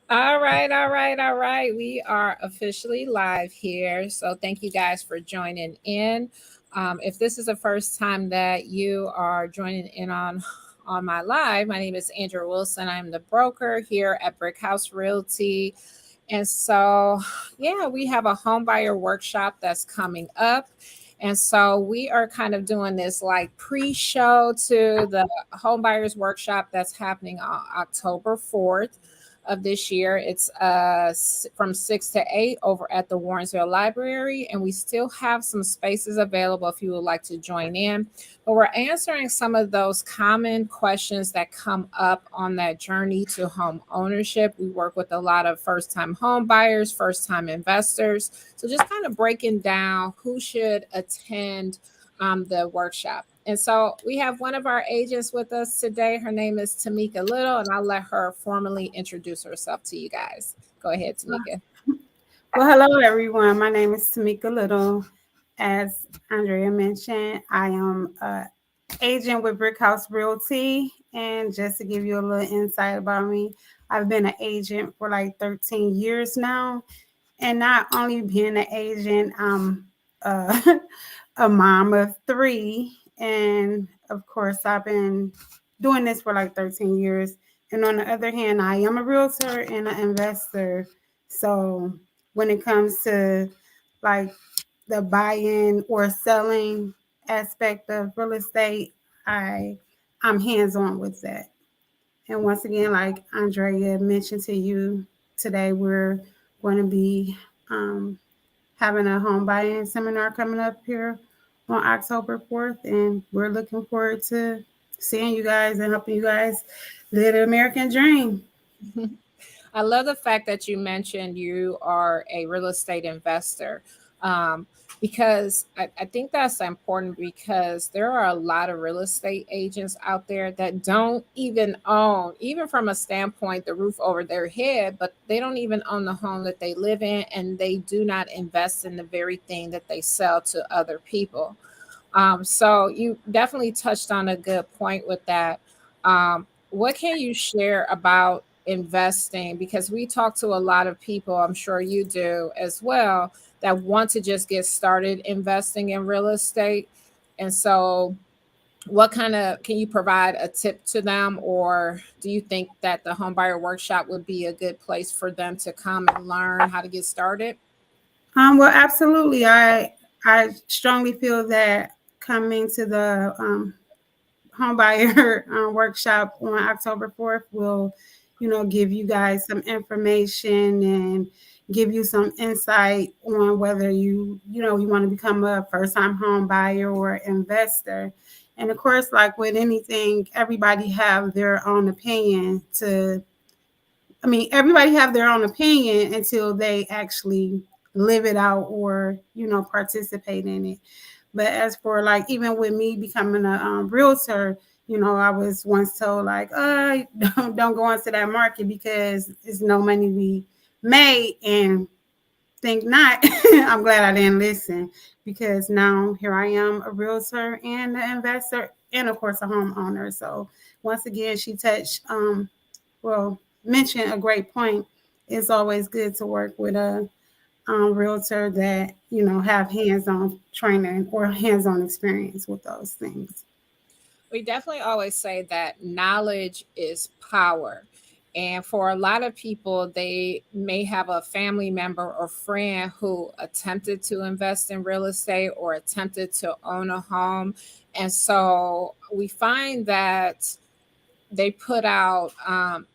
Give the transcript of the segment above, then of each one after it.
All right, all right, all right. We are officially live here. So thank you guys for joining in. If this is the first time that you are joining in on my live, my name is Andrea Wilson. I'm the broker here at Brick House Realty. And so, yeah, we have a home buyer workshop that's coming up. And so we are kind of doing this like pre-show to the home buyers workshop that's happening on October 4th of this year. It's from 6 to 8 over at the Warrensville Library, and we still have some spaces available if you would like to join in. But we're answering some of those common questions that come up on that journey to home ownership. We work with a lot of first-time home buyers, first-time investors. So just kind of breaking down who should attend the workshop. And so we have one of our agents with us today. Her name is Tamika Little, and I'll let her formally introduce herself to you guys. Go ahead, Tamika. Well, hello everyone. My name is Tamika Little. As Andrea mentioned, I am an agent with Brick House Realty. And just to give you a little insight about me, I've been an agent for like 13 years now. And not only being an agent, I'm uh, a mom of three. And of course, I've been doing this for like 13 years. And on the other hand, I am a realtor and an investor. So when it comes to like the buying or selling aspect of real estate, I I'm hands on with that. And once again, like Andrea mentioned to you today, we're going to be um, having a home buying seminar coming up here on October 4th. And we're looking forward to seeing you guys and helping you guys live the American dream. I love the fact that you mentioned you are a real estate investor, um, because I think that's important because there are a lot of real estate agents out there that don't even own, even from a standpoint, the roof over their head, but they don't even own the home that they live in, and they do not invest in the very thing that they sell to other people. So you definitely touched on a good point with that. What can you share about investing? Because we talk to a lot of people, I'm sure you do as well, that want to just get started investing in real estate. And so, what kind of can you provide a tip to them, or do you think that the homebuyer workshop would be a good place for them to come and learn how to get started? Well, absolutely. I strongly feel that coming to the homebuyer workshop on October 4th will, give you guys some information and give you some insight on whether you want to become a first time home buyer or investor. And of course, like with anything, everybody have their own opinion everybody have their own opinion until they actually live it out or, participate in it. But as for like, even with me becoming a realtor, I was once told like, don't go into that market because it's no money we made. And think not. I'm glad I didn't listen because now here I am, a realtor and an investor, and of course a homeowner. So once again, she touched, mentioned a great point. It's always good to work with a realtor that have hands-on training or hands-on experience with those things. We definitely always say that knowledge is power. And for a lot of people, they may have a family member or friend who attempted to invest in real estate or attempted to own a home. And so we find that they put out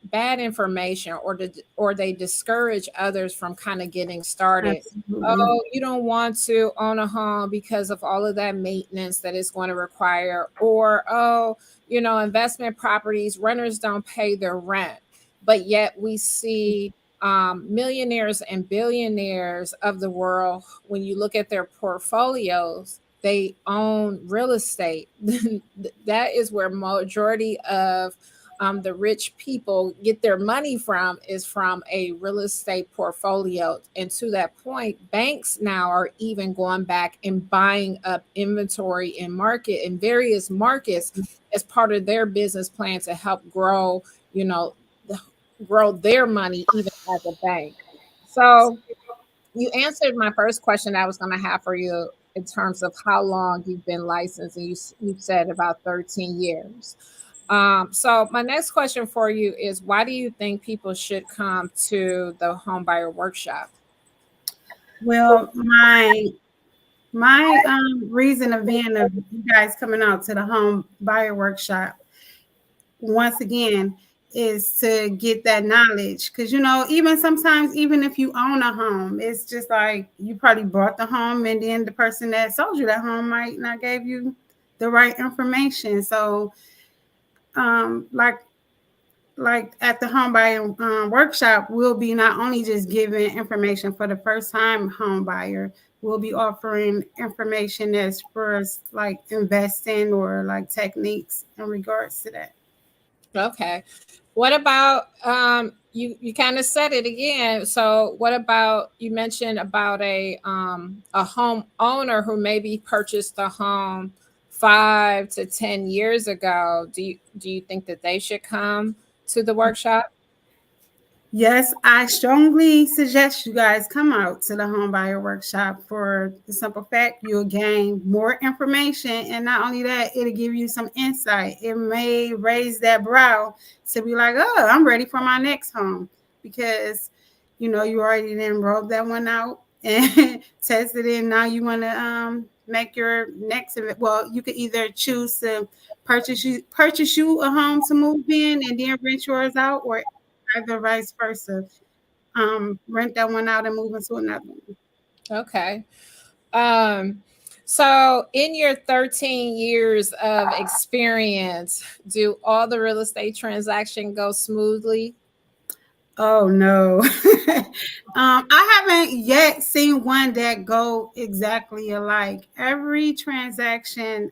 bad information, or they discourage others from kind of getting started. Absolutely. Oh, you don't want to own a home because of all of that maintenance that it's going to require, or oh, investment properties, renters don't pay their rent. But yet we see millionaires and billionaires of the world, when you look at their portfolios, they own real estate. That is where majority of the rich people get their money from, is from a real estate portfolio. And to that point, banks now are even going back and buying up inventory in various markets as part of their business plan to help grow, you know, grow their money even as a bank. So you answered my first question I was going to have for you in terms of how long you've been licensed, and you said about 13 years. So my next question for you is, why do you think people should come to the home buyer workshop? Well, my reason of being of you guys coming out to the home buyer workshop once again is to get that knowledge, because even sometimes, even if you own a home, it's just like you probably bought the home and then the person that sold you that home might not gave you the right information. So like at the home buying workshop, we'll be not only just giving information for the first time home buyer, we'll be offering information as far as like investing or like techniques in regards to that. Okay. What about you kind of said it again. So what about you mentioned about a home owner who maybe purchased a home 5 to 10 years ago. Do you think that they should come to the workshop? Yes, I strongly suggest you guys come out to the home buyer workshop for the simple fact you'll gain more information. And not only that, it'll give you some insight. It may raise that brow to be like, oh, I'm ready for my next home, because you already then rolled that one out and tested it. And now you want to make your next event. Well, you could either choose to purchase you a home to move in and then rent yours out, or either vice versa. Rent that one out and move into another one. Okay. Um, so in your 13 years of experience, do all the real estate transaction go smoothly? Oh no. I haven't yet seen one that go exactly alike. Every transaction,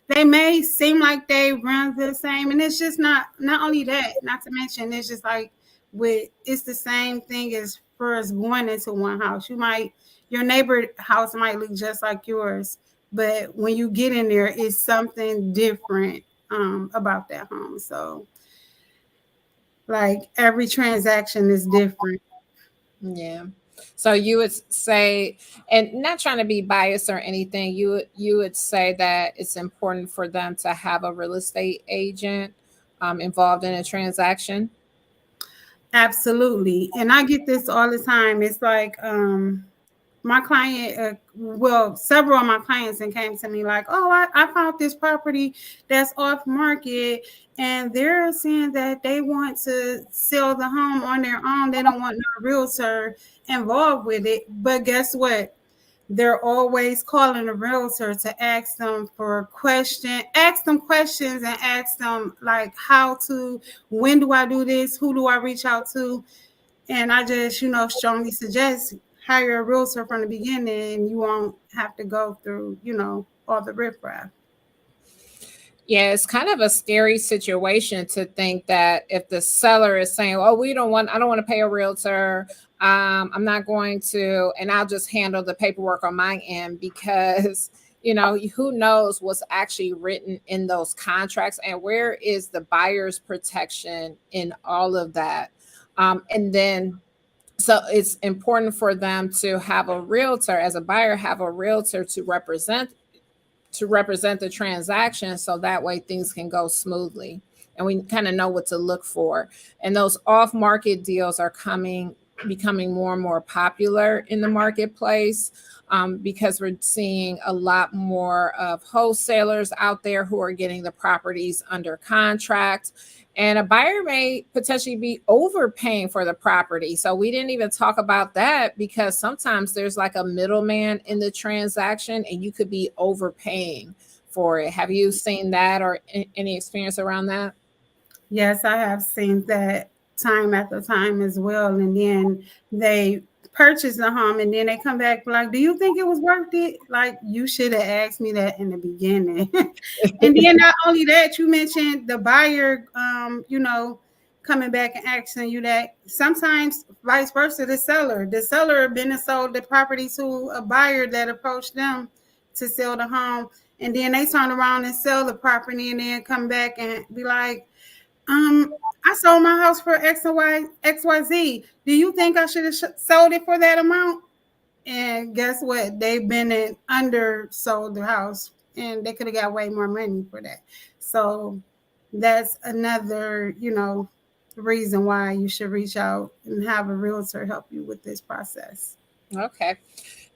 they may seem like they run the same, and it's just not only that, not to mention it's just like with it's the same thing as first going into one house. Your neighbor house might look just like yours, but when you get in there, it's something different about that home. So like every transaction is different. Yeah. So you would say, and not trying to be biased or anything, you would say that it's important for them to have a real estate agent involved in a transaction. Absolutely. And I get this all the time. It's like my client, well, several of my clients and came to me like, oh, I found this property that's off market, and they're saying that they want to sell the home on their own. They don't want no realtor involved with it. But guess what? They're always calling a realtor to ask them questions and ask them like how to, when do I do this? Who do I reach out to? And I just, strongly suggest hire a realtor from the beginning, and you won't have to go through, all the riffraff. Yeah, it's kind of a scary situation to think that if the seller is saying, "Oh, I don't want to pay a realtor. I'm not going to, and I'll just handle the paperwork on my end," because who knows what's actually written in those contracts, and where is the buyer's protection in all of that. And then so it's important for them to have a realtor, as a buyer, have a realtor to represent the transaction, so that way things can go smoothly and we kind of know what to look for. And those off market deals are becoming more and more popular in the marketplace, because we're seeing a lot more of wholesalers out there who are getting the properties under contract. And a buyer may potentially be overpaying for the property. So we didn't even talk about that, because sometimes there's like a middleman in the transaction and you could be overpaying for it. Have you seen that or any experience around that? Yes, I have seen that time after time as well. And then they purchase the home and then they come back like, do you think it was worth it? Like, you should have asked me that in the beginning. And then not only that, you mentioned the buyer, coming back and asking you that. Sometimes vice versa, the seller been and sold the property to a buyer that approached them to sell the home. And then they turn around and sell the property and then come back and be like, I sold my house for X and Y, XYZ. Do you think I should have sold it for that amount? And guess what? They've been in undersold the house, and they could have got way more money for that. So that's another, reason why you should reach out and have a realtor help you with this process. Okay.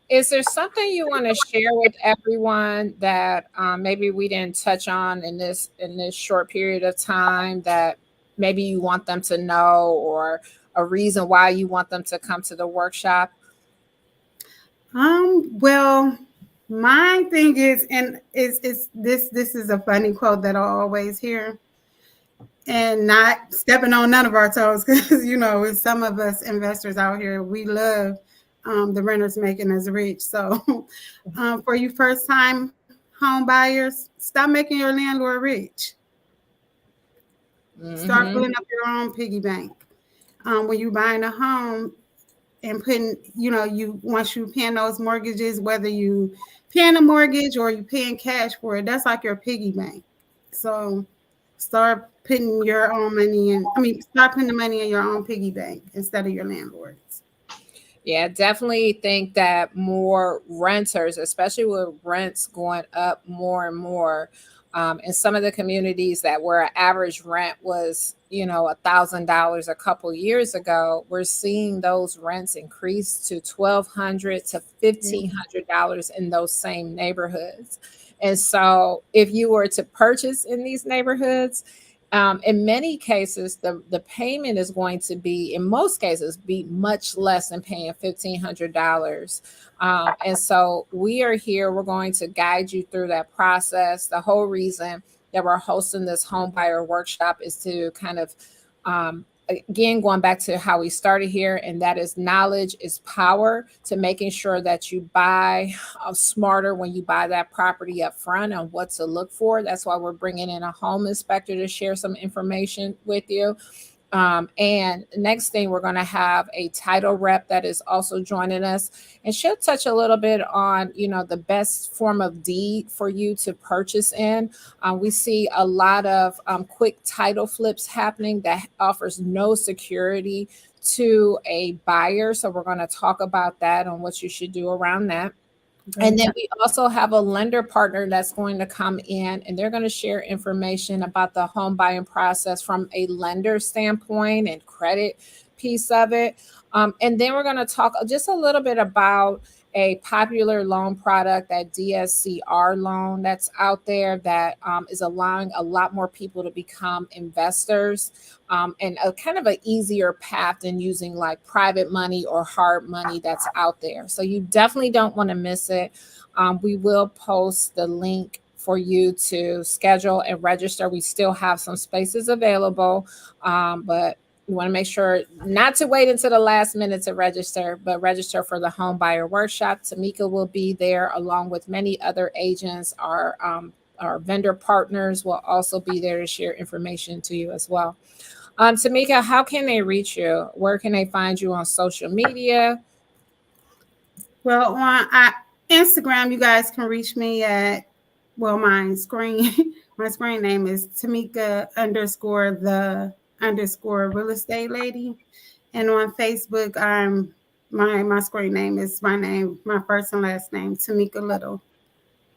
Is there something you want to share with everyone that maybe we didn't touch on in this short period of time that maybe you want them to know, or a reason why you want them to come to the workshop? Well, my thing is, and is this is a funny quote that I always hear, and not stepping on none of our toes, because it's some of us investors out here, we love the renters making us rich. So for you first time home buyers, stop making your landlord rich. Start Hmm. pulling up your own piggy bank. When you buying a home and putting, you once you paying those mortgages, whether you paying a mortgage or you paying cash for it, that's like your piggy bank. So start putting your own money in. I mean, start putting the money in your own piggy bank instead of your landlord's. Yeah, definitely think that more renters, especially with rents going up more and more, in some of the communities that where an average rent was, $1,000 a couple years ago, we're seeing those rents increase to $1,200 to Yeah. $1,500 in those same neighborhoods. And so, if you were to purchase in these neighborhoods, in many cases, the payment is going to be, in most cases, be much less than paying $1,500. And so we are here. We're going to guide you through that process. The whole reason that we're hosting this home buyer workshop is to kind of, again, going back to how we started here, and that is knowledge is power, to making sure that you buy smarter when you buy that property up front and what to look for. That's why we're bringing in a home inspector to share some information with you. And next thing, we're going to have a title rep that is also joining us, and she'll touch a little bit on, the best form of deed for you to purchase in. We see a lot of quick title flips happening that offers no security to a buyer. So we're going to talk about that and what you should do around that. And Okay. then we also have a lender partner that's going to come in, and they're going to share information about the home buying process from a lender standpoint and credit piece of it. And then we're going to talk just a little bit about a popular loan product, that DSCR loan that's out there, that is allowing a lot more people to become investors, and a kind of an easier path than using like private money or hard money that's out there. So you definitely don't want to miss it. We will post the link for you to schedule and register. We still have some spaces available, but you want to make sure not to wait until the last minute to register, but register for the home buyer workshop. Tamika will be there along with many other agents. Our vendor partners will also be there to share information to you as well. Tamika, how can they reach you? Where can they find you on social media? Well, on Instagram, you guys can reach me at, well, my screen my screen name is Tamika _the real estate lady, and on Facebook, my screen name is my name, my first and last name, Tamika Little.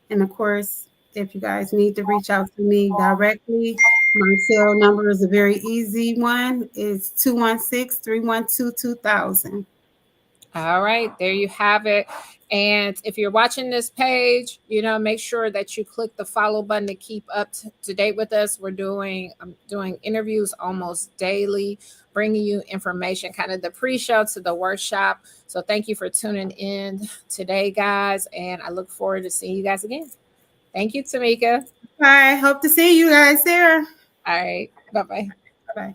And of course, if you guys need to reach out to me directly, my cell number is a very easy one. It's 216-312-2000. All right, there you have it. And if you're watching this page, make sure that you click the follow button to keep up to date with us. I'm doing interviews almost daily, bringing you information, kind of the pre-show to the workshop. So thank you for tuning in today, guys, and I look forward to seeing you guys again. Thank you, Tamika. Bye. Hope to see you guys there. All right, bye bye. Bye bye.